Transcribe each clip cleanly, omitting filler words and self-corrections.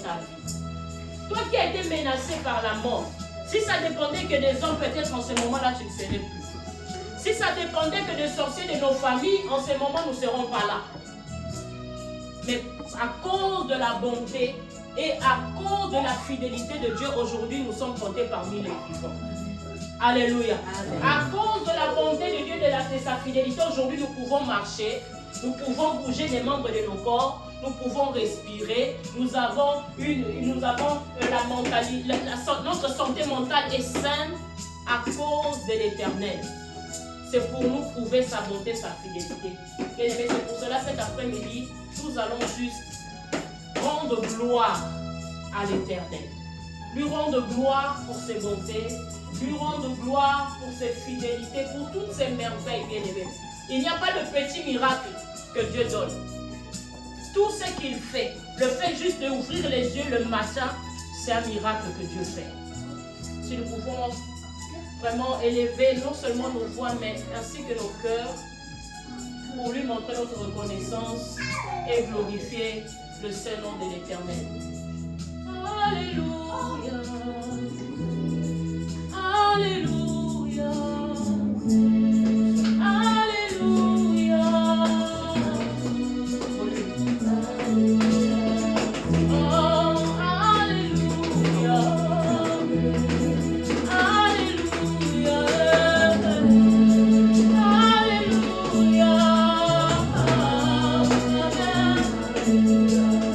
ta vie. Toi qui as été menacé par la mort, si ça dépendait que des hommes, peut-être en ce moment-là, tu ne serais plus. Si ça dépendait que des sorciers de nos familles, en ce moment, nous ne serons pas là. Mais à cause de la bonté et à cause de la fidélité de Dieu, aujourd'hui, nous sommes comptés parmi les vivants. Alléluia. Amen. À cause de la bonté de Dieu et de sa fidélité, aujourd'hui, nous pouvons marcher, nous pouvons bouger les membres de nos corps, nous pouvons respirer, nous avons la mentalité, notre santé mentale est saine à cause de l'Éternel. C'est pour nous prouver sa bonté, sa fidélité. Et c'est pour cela, cet après-midi, nous allons juste rendre gloire à l'Éternel. Lui rendre gloire pour ses bontés, lui rendre gloire pour ses fidélités, pour toutes ses merveilles, bien-aimés. Il n'y a pas de petit miracle que Dieu donne. Tout ce qu'il fait, le fait juste d'ouvrir les yeux le matin, c'est un miracle que Dieu fait. Si nous pouvons vraiment élever non seulement nos voix, mais ainsi que nos cœurs, pour lui montrer notre reconnaissance et glorifier le saint nom de l'Éternel. Alléluia. Alléluia. Alléluia. Oh, alléluia. Alléluia. Alléluia.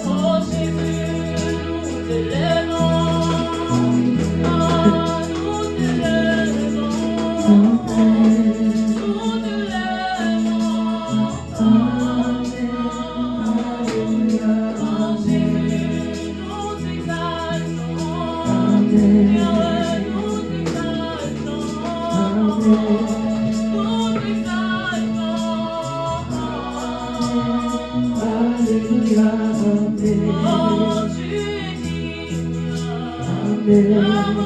Oh Jésus, nous t'élèvons. Nous t'élèvons. Yeah.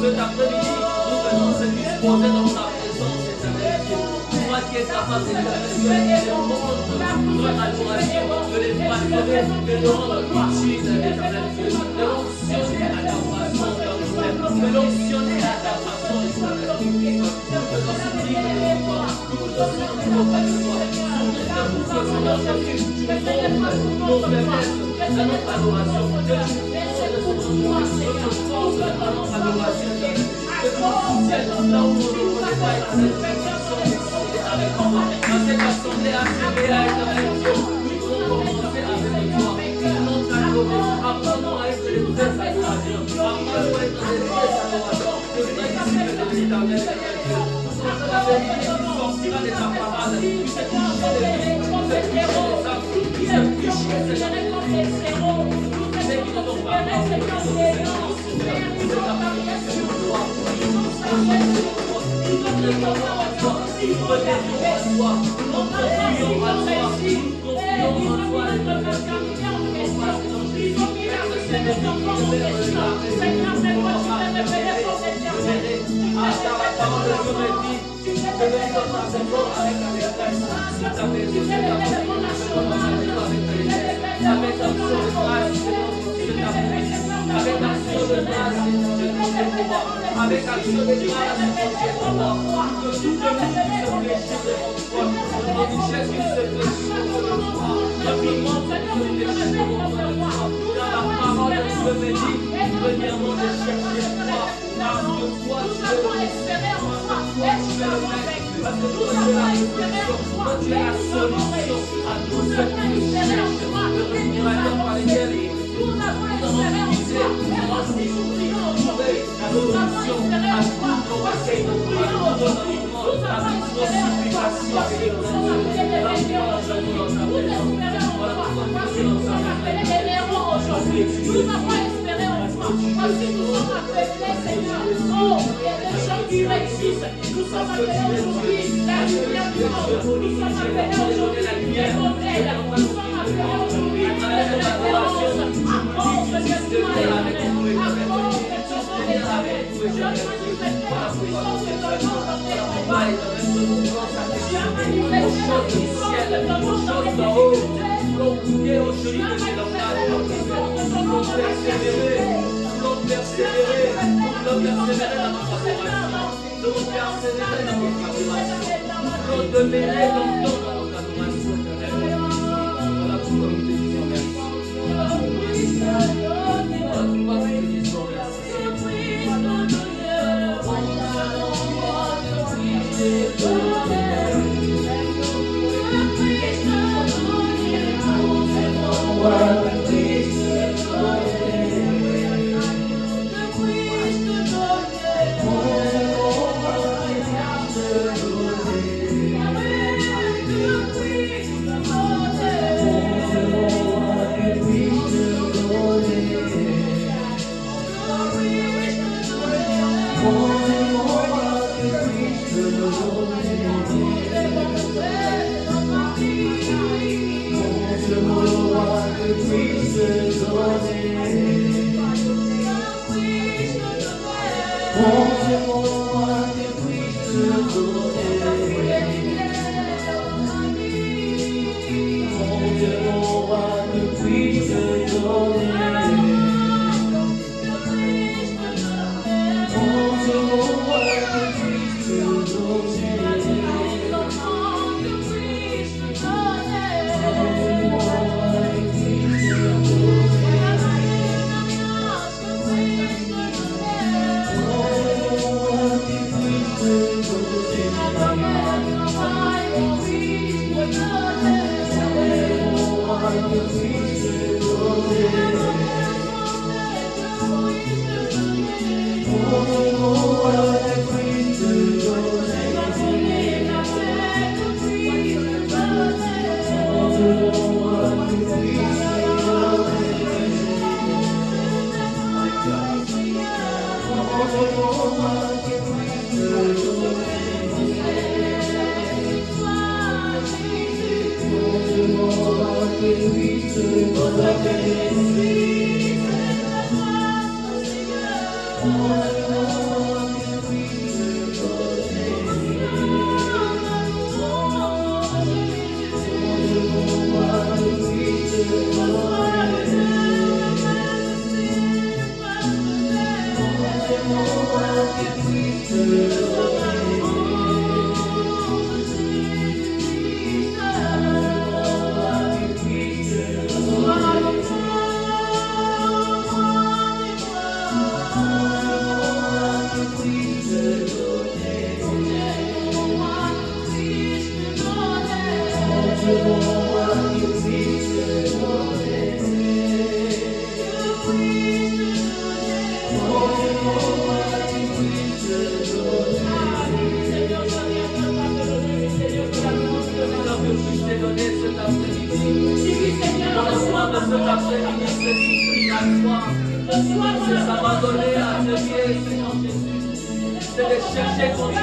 Cet après-midi, nous te présence et disposer dans ta présence, éternel Dieu. Toi qui es capable, éternel Dieu, de rendre notre adoration, de les frapper, de les rendre utiles, éternel Dieu, de l'onctionner à ta façon, de l'onctionner à ta façon, éternel Dieu. Que nous sommes dignes de toi, que nous sommes dignes auprès de toi. Seigneur Jésus, tu montres nos faiblesses à notre adoration. Que tu montres notre force à notre adoration. Que tu nous soutiennes là où on ne connaît pas éternel Dieu. Avec toi, dans cette assemblée assemblée à éternel Dieu, nous voulons commencer avec toi. Nous voulons t'adorer. Apprenons à être les vrais adorateurs. Apprenons à être les vrais adorateurs. Le vrai disciple de l'éternel Dieu. La vérité qui sortira de ta parole, qui s'est touché de vie, qui s'est touché des âmes, qui s'est touché de ceux qui ne sont pas morts, qui sont séparés, c'est ta prière sur toi. Nous nous déclarons à toi, nous revenons à toi, nous confions à toi, nous confions à toi, éternel Dieu. On passe dans Jésus, Père de Seigneur, ta parole de Dieu me dit, je vais dans ta maison avec la maîtresse, ta maison, avec action de grâce, c'est ta bouche, avec action de grâce, c'est ton pouvoir, avec action de grâce, c'est ton pouvoir, que tout le monde se fléchit devant toi, que ton richesse se fléchit devant toi, la piment se fléchit devant toi, la parole de Dieu me dit, premièrement de chercher toi, parce que toi tu es le espérer en toi, parce que toi tu es le mec, parce que toi tu es la solution, toi tu es la solution à tous ceux qui nous cherchent, le miracle par lesquels nous avons utilisé, nous avons trouvé la solution à toutes nos requêtes, à toutes nos demandes, à toutes nos supplications. Voilà pourquoi nous sommes appelés des héros aujourd'hui. Nous avons espéré en toi, parce que nous sommes appelés, Seigneur. Oh, il y a des gens qui réussissent. Nous sommes appelés aujourd'hui la lumière du monde. Nous sommes appelés aujourd'hui les modèles. Nous sommes appelés aujourd'hui les références. Apporte Seigneur, tu m'as élevé. Apporte Seigneur, je manifeste la puissance de ton nom dans tes combats. Tu as manifesté la puissance de ton nom dans les difficultés. Tu as manifesté la puissance de ton nom dans la persévérer. Nous voulons persévérer dans notre adoration. Nous voulons persévérer dans notre adoration. Nous voulons demeurer longtemps dans notre adoration. Voilà pourquoi nous te disons merci. Voilà pourquoi nous te disons merci.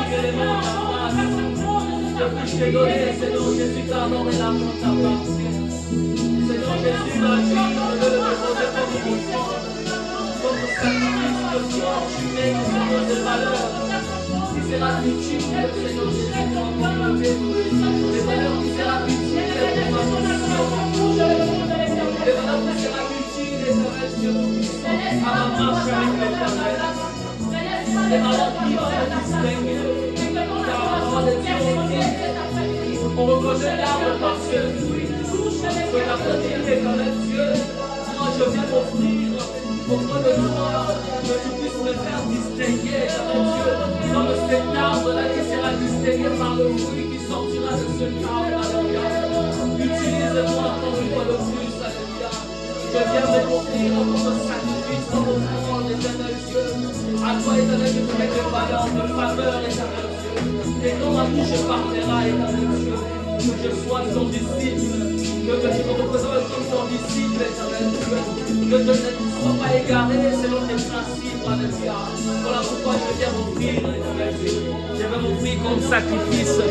l'élément de ta grâce. Depuis que je t'ai donné, Seigneur Jésus, car l'or et l'argent t'appartiennent. Seigneur Jésus, ma vie, je veux le déposer comme une offrande, comme un sacrifice de foi, tu mets, Seigneur, de valeur. Qui sera utile, Seigneur Jésus, pour ma communauté. Des valeurs qui sera utile pour ma mission. Des valeurs qui sera utile, Éternel Dieu, à ma marche avec l'Éternel. Des valeurs qui vont me distinguer. Car la parole de Dieu est écrite. On reconnaît l'arbre par ses fruits. Que la petite Éternel Dieu, moi je viens m'offrir auprès de toi, que tu puisses me faire distinguer, Éternel Dieu, comme cet arbre-là qui sera distingué par le fruit qui sortira de ce arbre, alléluia. Utilise-moi encore une fois de plus, alléluia. Je viens m'offrir comme un sacrifice, comme un offrande, Éternel Dieu. À toi, Éternel Dieu, tu mets des valeurs de faveur, Éternel Dieu. Et non à qui je parlerai, Éternel Dieu, que je sois son disciple. Que tu me représentes comme ton disciple, Éternel Dieu. Que je ne sois pas égaré selon tes principes, alléluia. Voilà pourquoi je viens m'offrir, Éternel Dieu. Je vais m'offrir comme sacrifice,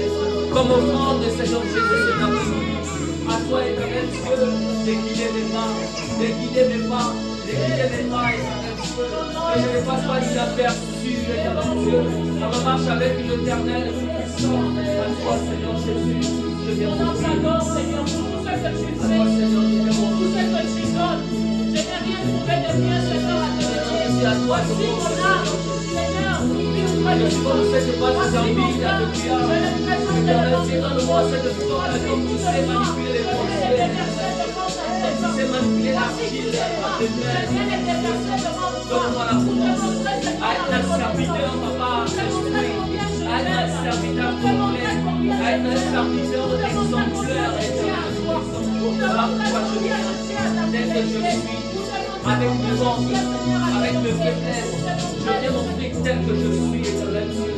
comme offrande, Seigneur Jésus, cet après-midi. À toi, Éternel Dieu, de guider mes pas, de guider mes pas, de guider mes pas, Éternel Dieu. Que je ne fasse pas inaperçu, Éternel Dieu. Dans ma marche avec l'Éternel tout-puissant. À toi, Seigneur Jésus, je viens m'offrir. Seigneur, pour tout ce que tu fais, pour tout ce que tu donnes. Je n'ai rien trouvé de bien, Seigneur, à te donner. Voici mon âme, Seigneur, Je suis comme cette base d'envie, à te dire. Éternel Dieu, donne-moi cette force, comme tu sais manipuler les pensées. Tu sais manipuler l'argile à tes mains. Donne-moi la force à être un serviteur, papa, esprit. À être un serviteur complet. À être un serviteur exemplaire, Éternel. Voilà pourquoi je viens, tel que je suis, avec mes manques, avec mes faiblesses. Je viens m'offrir tel que je suis, Éternel Dieu.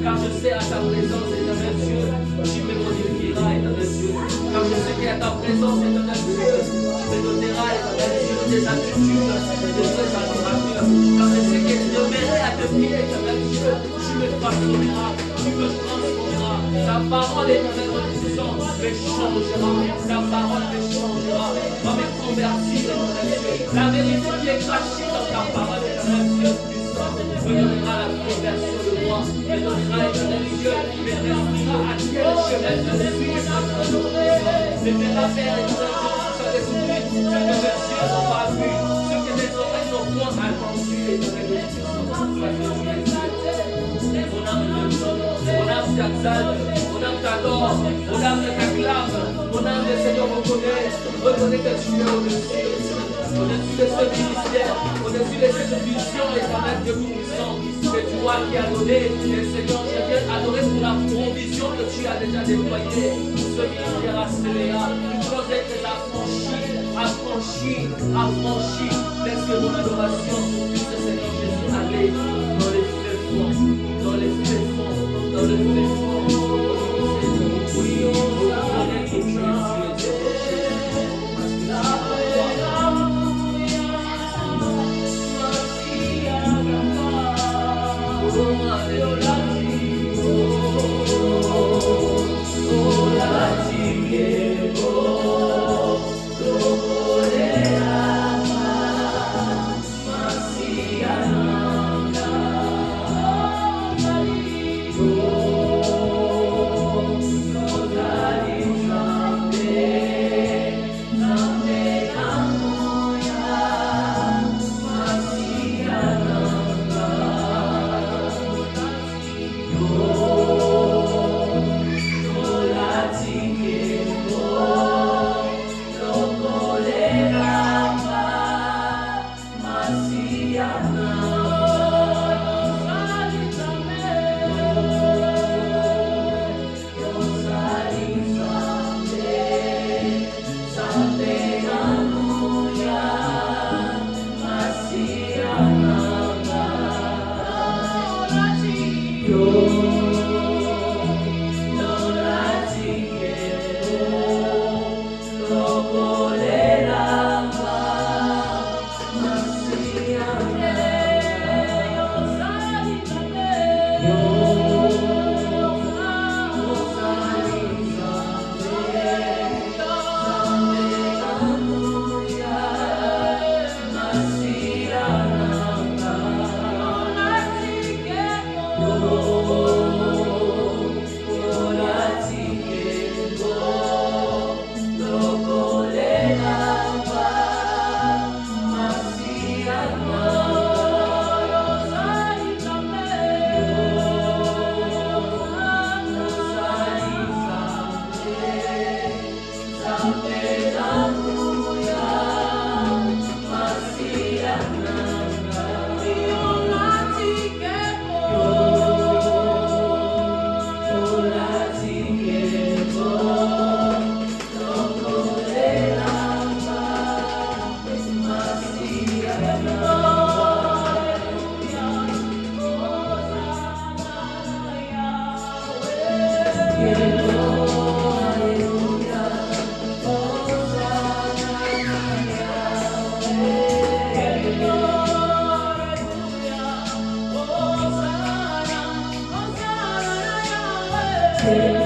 Car je sais à ta présence, Éternel Dieu, tu me modifieras, Éternel Dieu. Car je sais qu'à ta présence, Éternel Dieu, tu me donneras, Éternel Dieu, des attitudes, des vraies adorateurs. Car je sais que je demeurerai à tes pieds, Éternel Dieu, tu me façonneras, tu me transformeras. Ta parole, Éternel puissant, me changera. Ta parole me changera. Va me convertir, Éternel Dieu. La vérité qui est cachée dans ta parole, Éternel Dieu puissant, me donnera la conversion de moi. Me donnera, Éternel Dieu, me définira à quel chemin je suis, Éternel Dieu. Me fera faire, Éternel Dieu, sur des esprits, ce que mes yeux n'ont pas vu, ce que mes oreilles n'ont point entendu, Éternel Dieu. Mon âme t'exalte, mon âme t'adore, mon âme t'acclame, mon âme de Seigneur reconnaît que tu es au-dessus. Au-dessus de ce ministère, au-dessus de cette vision, Éternel Dieu puissant, c'est toi qui as donné, et Seigneur, je viens adorer pour la provision que tu as déjà déployée pour ce ministère accéléré. Nous voulons être affranchis, laisse que mon adoration puisse, Seigneur Jésus, aller dans les faits forts, dans les faits forts, dans les faits forts. Oui, on reconnaît que tu es Dieu. Oh, Hosanna, Hosanna, Yahweh.